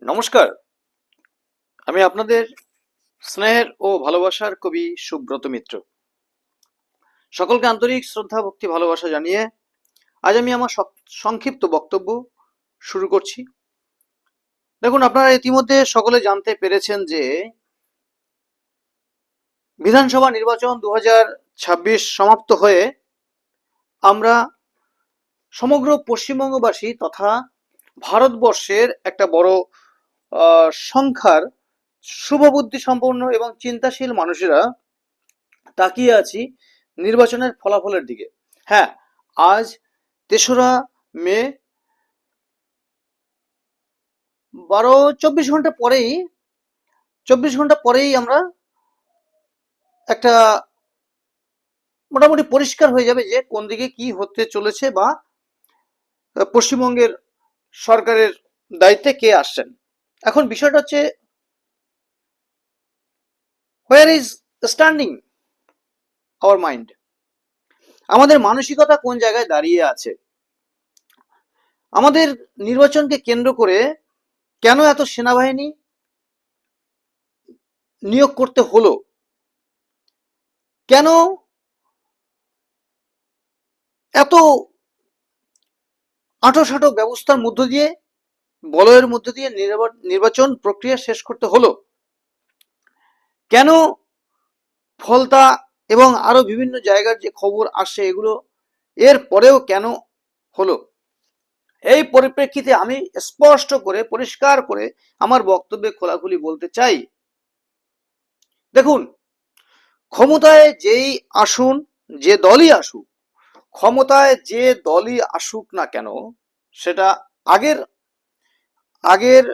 নমস্কার। আমি আপনাদের স্নেহের ও ভালোবাসার কবি সুব্রত মিত্র। সকলকে আন্তরিক শ্রদ্ধা ভক্তি ভালোবাসা জানিয়ে আজ আমি আমার সংক্ষিপ্ত বক্তব্য শুরু করছি। দেখুন, আপনারা ইতিমধ্যে সকলে জানতে পেরেছেন যে বিধানসভা নির্বাচন 2026 সমাপ্ত হয়ে আমরা সমগ্র পশ্চিমবঙ্গবাসী তথা ভারতবর্ষের একটা বড় সংখ্যার শুভবুদ্ধি সম্পন্ন এবং চিন্তাশীল মানুষেরা তাকিয়ে আছি নির্বাচনের ফলাফলের দিকে। হ্যাঁ, আজ 3রা মে, 24 ঘন্টা পরেই আমরা একটা মোটামুটি পরিষ্কার হয়ে যাবে যে কোন দিকে কি হতে চলেছে বা পশ্চিমবঙ্গের সরকারের দায়িত্বে কে আসছেন। এখন বিষয়টা হচ্ছে, where is standing our mind, আমাদের মানসিকতা কোন জায়গায় দাঁড়িয়ে আছে। আমাদের নির্বাচনকে কেন্দ্র করে কেন এত সেনাবাহিনী নিয়োগ করতে হলো, কেন এত আঁটোসাঁটো ব্যবস্থার মধ্য দিয়ে, বলয়ের মধ্য দিয়ে নির্বাচন প্রক্রিয়া শেষ করতে হলো, কেন ফলতা এবং আরো বিভিন্ন জায়গার যে খবর আসে এগুলো এর পরেও কেন হলো, এই পরিপ্রেক্ষিতে আমি স্পষ্ট করে পরিষ্কার করে আমার বক্তব্যে খোলাখুলি বলতে চাই। দেখুন, ক্ষমতায় যেই আসুন, যে দলই আসুক, ক্ষমতায় যে দলই আসুক না কেন, সেটা আগের আগের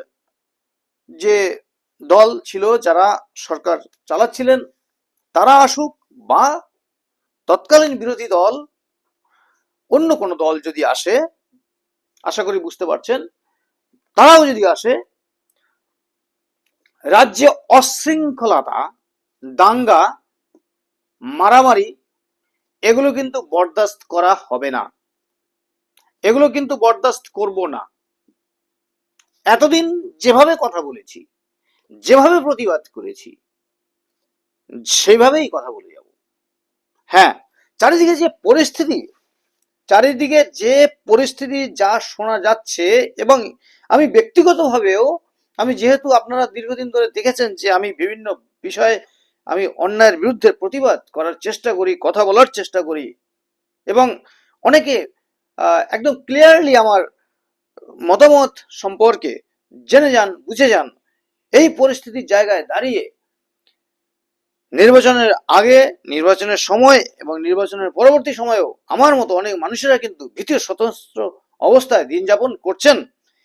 যে দল ছিল যারা সরকার চালাচ্ছিলেন তারা আসুক, বা তৎকালীন বিরোধী দল অন্য কোনো দল যদি আসে, আশা করি বুঝতে পারছেন, তারাও যদি আসে, রাজ্যে অশৃঙ্খলতা, দাঙ্গা, মারামারি এগুলো কিন্তু বরদাস্ত করা হবে না, এগুলো কিন্তু বরদাস্ত করব না। এতদিন যেভাবে কথা বলেছি, যেভাবে প্রতিবাদ করেছি, সেইভাবেই কথা বলে যাব। হ্যাঁ, চারিদিকে যে পরিস্থিতি, যা শোনা যাচ্ছে, এবং আমি ব্যক্তিগতভাবেও, আমি যেহেতু আপনারা দীর্ঘদিন ধরে দেখেছেন যে আমি বিভিন্ন বিষয়ে আমি অন্যায়ের বিরুদ্ধে প্রতিবাদ করার চেষ্টা করি, কথা বলার চেষ্টা করি, এবং অনেকে একদম ক্লিয়ারলি আমার মতামত সম্পর্কে জেনে যান, বুঝে যান। এই পরিস্থিতির জায়গায় দাঁড়িয়ে নির্বাচনের আগে, নির্বাচনের সময় এবং নির্বাচনের পরবর্তী সময়েও আমার মতো অনেক মানুষেরা কিন্তু ভীতির স্বতন্ত্র অবস্থায় দিন যাপন করছেন।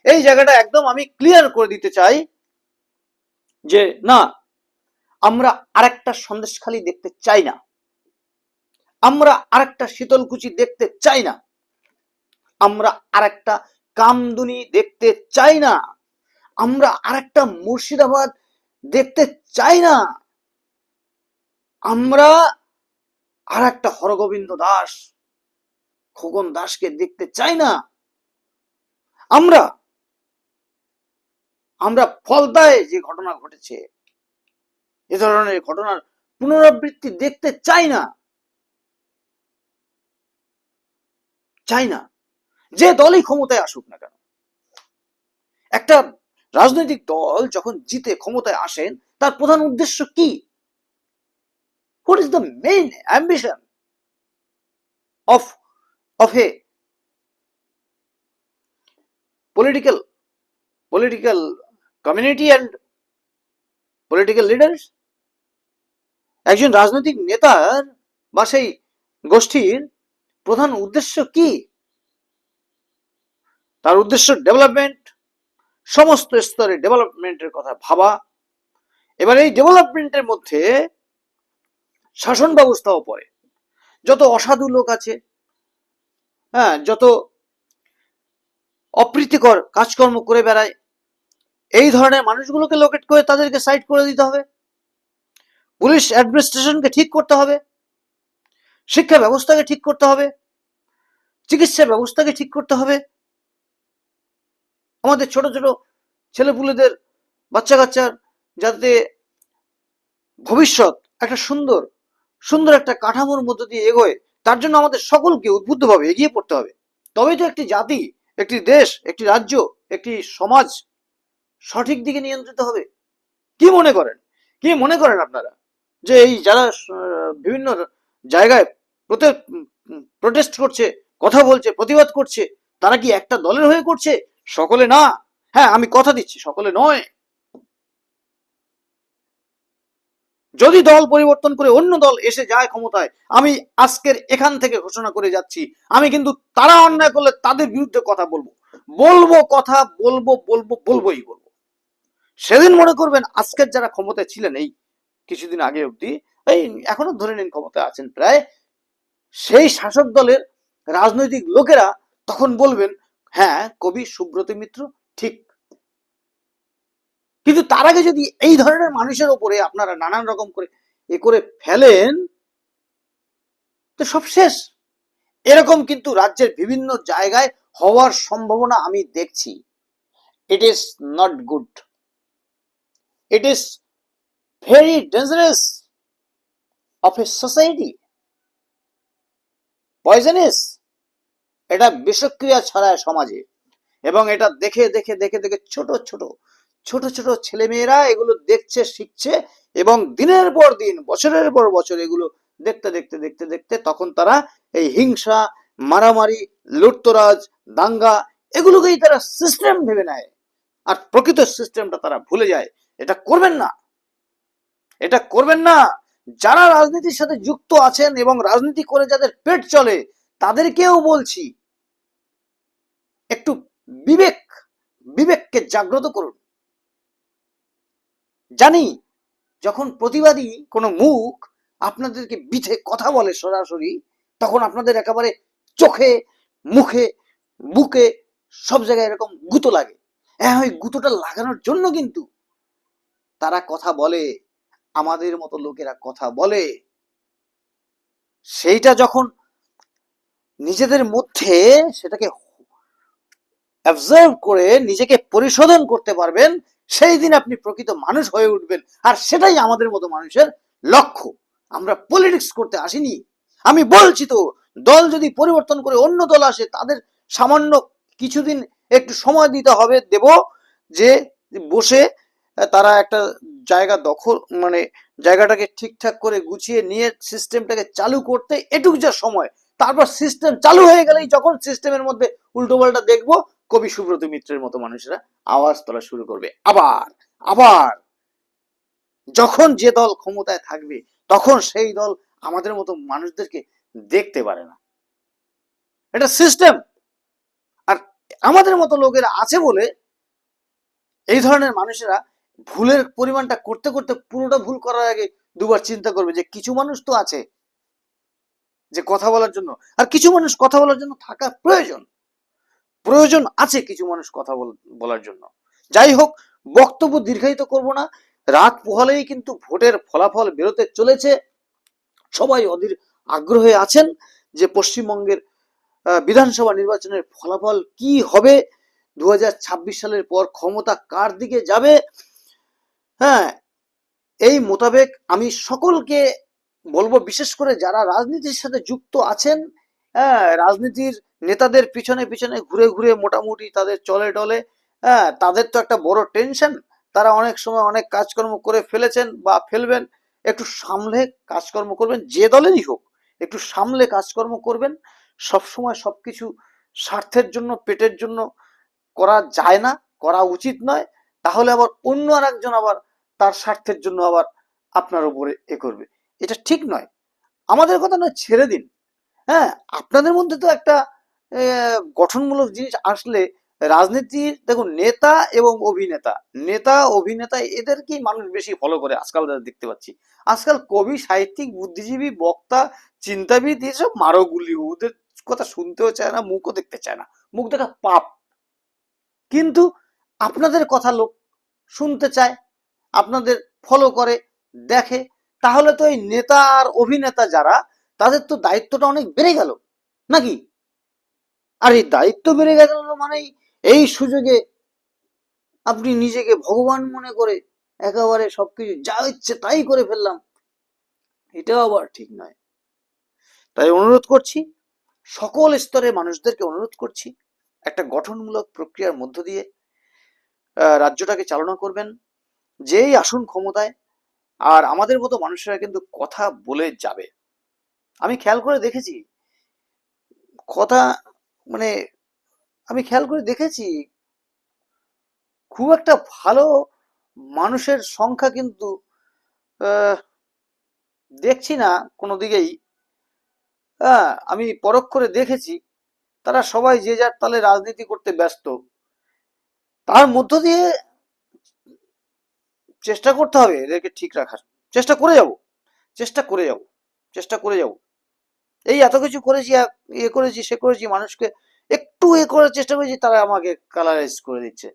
এই জায়গাটা একদম আমি ক্লিয়ার করে দিতে চাই যে না, আমরা আরেকটা সন্দেশখালি দেখতে চাই না, আমরা আরেকটা শীতলকুচি দেখতে চাই না, আমরা আরেকটা কামদুনি দেখতে চাই না, আমরা আরেকটা মুর্শিদাবাদ দেখতে চাই না, আমরা আর একটা হরগোবিন্দ দাস, খোকন দাসকে দেখতে চাই না, আমরা আমরা ফলতায় যে ঘটনা ঘটেছে এ ধরনের ঘটনার পুনরাবৃত্তি দেখতে চাই না, চাই না। যে দলই ক্ষমতায় আসুক না কেন, একটা রাজনৈতিক দল যখন জিতে ক্ষমতায় আসেন তার প্রধান উদ্দেশ্য কি? What is the main ambition of of a political political community and political leaders? একজন রাজনৈতিক নেতার বা সেই গোষ্ঠীর প্রধান উদ্দেশ্য কি? তার উদ্দেশ্য ডেভেলপমেন্ট, সমস্ত স্তরে ডেভেলপমেন্টের কথা ভাবা। এবার এই ডেভেলপমেন্টের মধ্যে শাসন ব্যবস্থাও পড়ে। যত অসাধু লোক আছে, হ্যাঁ, যত অপ্রীতিকর কাজকর্ম করে বেড়ায়, এই ধরনের মানুষগুলোকে লোকেট করে তাদেরকে সাইড করে দিতে হবে, পুলিশ অ্যাডমিনিস্ট্রেশনকে ঠিক করতে হবে, শিক্ষা ব্যবস্থাকে ঠিক করতে হবে, চিকিৎসা ব্যবস্থাকে ঠিক করতে হবে, আমাদের ছোট ছোট ছেলেপুলেদের, বাচ্চা কাচ্চার যাতে ভবিষ্যৎ একটা সুন্দর সুন্দর একটা কাঠামোর মধ্য দিয়ে এগোয়, তার জন্য আমাদের সকলকে উদ্বুদ্ধভাবে এগিয়ে পড়তে হবে। তবেই তো একটি জাতি, একটি দেশ, একটি রাজ্য, একটি সমাজ সঠিক দিকে নিয়ন্ত্রিত হবে। কি মনে করেন, কি মনে করেন আপনারা যে এই যারা বিভিন্ন জায়গায় প্রোটেস্ট করছে, কথা বলছে, প্রতিবাদ করছে, তারা কি একটা দলের হয়ে করছে? সকলে না। হ্যাঁ, আমি কথা দিচ্ছি সকলে নয়। যদি দল পরিবর্তন করে অন্য দল এসে যায় ক্ষমতায়, আমি আজকের এখান থেকে ঘোষণা করে যাচ্ছি, আমি কিন্তু তারা অন্যায় করলে তাদের বিরুদ্ধে কথা বলবো, কথা বলবো, বলবোই বলবো। সেদিন মনে করবেন আজকের যারা ক্ষমতায় ছিলেন এই কিছুদিন আগে অব্দি, এই এখনো ধরে নিন ক্ষমতায় আছেন প্রায়, সেই শাসক দলের রাজনৈতিক লোকেরা তখন বলবেন, হ্যাঁ কবি সুব্রত মিত্র ঠিক। কিন্তু তার আগে যদি এই ধরনের মানুষের উপরে আপনারা নানান রকম করে এ করে ফেলেন, তো সব শেষ। এরকম কিন্তু রাজ্যের বিভিন্ন জায়গায় হওয়ার সম্ভাবনা আমি দেখছি। It is not good, it is very dangerous of a society, poisonous. এটা বিষক্রিয়া ছড়ায় সমাজে, এবং এটা দেখে দেখে দেখে দেখে ছোট ছোট ছোট ছোট ছেলেমেয়েরা এগুলো দেখছে, শিখছে, এবং দিনের পর দিন, বছরের পর বছর এগুলো দেখতে দেখতে দেখতে দেখতে তখন তারা এই হিংসা, মারামারি, লুটতরাজ, দাঙ্গা এগুলোকেই তারা সিস্টেম ভেবে নেয়, আর প্রকৃত সিস্টেমটা তারা ভুলে যায়। এটা করবেন না, এটা করবেন না। যারা রাজনীতির সাথে যুক্ত আছেন এবং রাজনীতি করে যাদের পেট চলে, তাদেরকেও বলছি একটু বিবেককে জাগ্রত করুন। জানি যখন প্রতিবাদী কোনো মুখ আপনাদেরকে বিথে কথা বলে সরাসরি, তখন আপনাদের একেবারে চোখে, মুখে, বুকে সব জায়গায় এরকম গুঁতো লাগে। হ্যাঁ, ওই গুঁতোটা লাগানোর জন্য কিন্তু তারা কথা বলে, আমাদের মতো লোকেরা কথা বলে। সেইটা যখন নিজেদের মধ্যে সেটাকে অবজার্ভ করে নিজেকে পরিশোধন করতে পারবেন, সেই দিন আপনি প্রকৃত মানুষ হয়ে উঠবেন। আর সেটাই আমাদের মতো মানুষের লক্ষ্য। আমরা পলিটিক্স করতে আসিনি। আমি বলছি তো, দল যদি পরিবর্তন করে অন্য দল আসে, তাদের সামান্য কিছুদিন একটু সময় দিতে হবে, দেব, যে বসে তারা একটা জায়গা দখল, মানে জায়গাটাকে ঠিকঠাক করে গুছিয়ে নিয়ে সিস্টেমটাকে চালু করতে এটুকু যা সময়, তারপর সিস্টেম চালু হয়ে গেলেই যখন সিস্টেমের মধ্যে উল্টোপাল্টা দেখবো, কবি সুব্রত মিত্রের মতো মানুষেরা আওয়াজ তোলা শুরু করবে। আবার আবার যখন যে দল ক্ষমতায় থাকবে, তখন সেই দল আমাদের মতো মানুষদেরকে দেখতে পারে না। এটা সিস্টেম। আর আমাদের মতো লোকেরা আছে বলে এই ধরনের মানুষেরা ভুলের পরিমাণটা করতে করতে পুরোটা ভুল করার আগে দুবার চিন্তা করবে যে কিছু মানুষ তো আছে যে কথা বলার জন্য, আর কিছু মানুষ কথা বলার জন্য থাকা প্রয়োজন, প্রয়োজন আছে কিছু মানুষ কথা বলার জন্য। যাই হোক, বক্তব্য দীর্ঘায়িত করব না। রাত পোহালেই কিন্তু ভোটের ফলাফল বেরোতে চলেছে। সবাই অধীর আগ্রহে আছেন যে পশ্চিমবঙ্গের বিধানসভা নির্বাচনের ফলাফল কি হবে, 2026 সালের পর ক্ষমতা কার দিকে যাবে। হ্যাঁ, এই মোতাবেক আমি সকলকে বলবো, বিশেষ করে যারা রাজনীতির সাথে যুক্ত আছেন, হ্যাঁ, রাজনীতির নেতাদের পিছনে পিছনে ঘুরে ঘুরে মোটামুটি তাদের চলে টলে, হ্যাঁ, তাদের তো একটা বড় টেনশন। তারা অনেক সময় অনেক কাজকর্ম করে ফেলেছেন বা ফেলবেন। একটু সামলে কাজকর্ম করবেন, যে দলেরই হোক একটু সামলে কাজকর্ম করবেন। সবসময় সবকিছু স্বার্থের জন্য, পেটের জন্য করা যায় না, করা উচিত নয়। তাহলে আবার অন্য আর একজন আবার তার স্বার্থের জন্য আবার আপনার উপরে এ করবে, এটা ঠিক নয়। আমাদের কথা নয়, ছেড়ে দিন। হ্যাঁ, আপনাদের মধ্যে তো একটা গঠনমূলক জিনিস আসলে, রাজনীতির দেখুন, নেতা এবং অভিনেতা, নেতা অভিনেতা এদেরকেই মানুষ বেশি ফলো করে আজকাল দেখতে পাচ্ছি। আজকাল কবি, সাহিত্যিক, বুদ্ধিজীবী, বক্তা, চিন্তাবিদ এসব মারো গুলি, ওদের কথা শুনতেও চায় না, মুখও দেখতে চায় না, মুখ দেখা পাপ। কিন্তু আপনাদের কথা লোক শুনতে চায়, আপনাদের ফলো করে, দেখে। তাহলে তো এই নেতা আর অভিনেতা যারা, তাদের তো দায়িত্বটা অনেক বেড়ে গেল নাকি? আর এই দায়িত্ব বেড়ে গেল মানে এই সুযোগে আপনি নিজেকে ভগবান মনে করে একেবারে সবকিছু যা ইচ্ছে তাই করে ফেললাম, এটাও আবার ঠিক নয়। তাই অনুরোধ করছি, সকল স্তরের মানুষদেরকে অনুরোধ করছি, একটা গঠনমূলক প্রক্রিয়ার মধ্য দিয়ে রাজ্যটাকে চালনা করবেন। যেই আসুন ক্ষমতায়, আর আমাদের মতো মানুষেরা কিন্তু কথা বলে যাবে। আমি খেয়াল করে দেখেছি, কথা মানে আমি খেয়াল করে দেখেছি, খুব একটা ভালো মানুষের সংখ্যা কিন্তু দেখছি না কোনো দিকেই। হ্যাঁ, আমি পরখ করে দেখেছি, তারা সবাই যে যার তালে রাজনীতি করতে ব্যস্ত। তার মধ্য দিয়ে চেষ্টা করতে হবে এদেরকে ঠিক রাখার। চেষ্টা করে যাব, চেষ্টা করে যাব, চেষ্টা করে যাব। এই এত কিছু করেছি, এ করেছি, সে করেছি, মানুষকে একটু এ করার চেষ্টা করেছি, তারা আমাকে কালারাইজ করে দিচ্ছে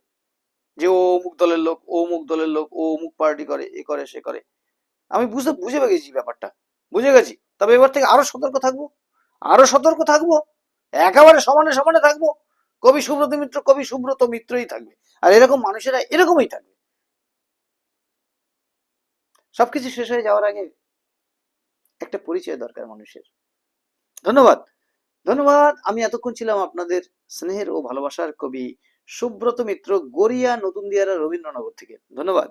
যে ও অমুক দলের লোক, ও অমুক দলের লোক, ও অমুক পার্টি করে, এ করে, সে করে। আমি বুঝে গেছি ব্যাপারটা, বুঝে গেছি। তবে এবার থেকে আরো সতর্ক থাকবো, আরো সতর্ক থাকবো, একেবারে সমানে সমানে থাকবো। কবি সুব্রত মিত্রই থাকবে, আর এরকম মানুষেরা এরকমই থাকবে। সবকিছু শেষ হয়ে যাওয়ার আগে একটা পরিচয় দরকার মানুষের। ধন্যবাদ, ধন্যবাদ। আমি এতক্ষণ ছিলাম আপনাদের স্নেহের ও ভালোবাসার কবি সুব্রত মিত্র, গড়িয়া নতুন দিয়ারা, রবীন্দ্রনগর থেকে। ধন্যবাদ।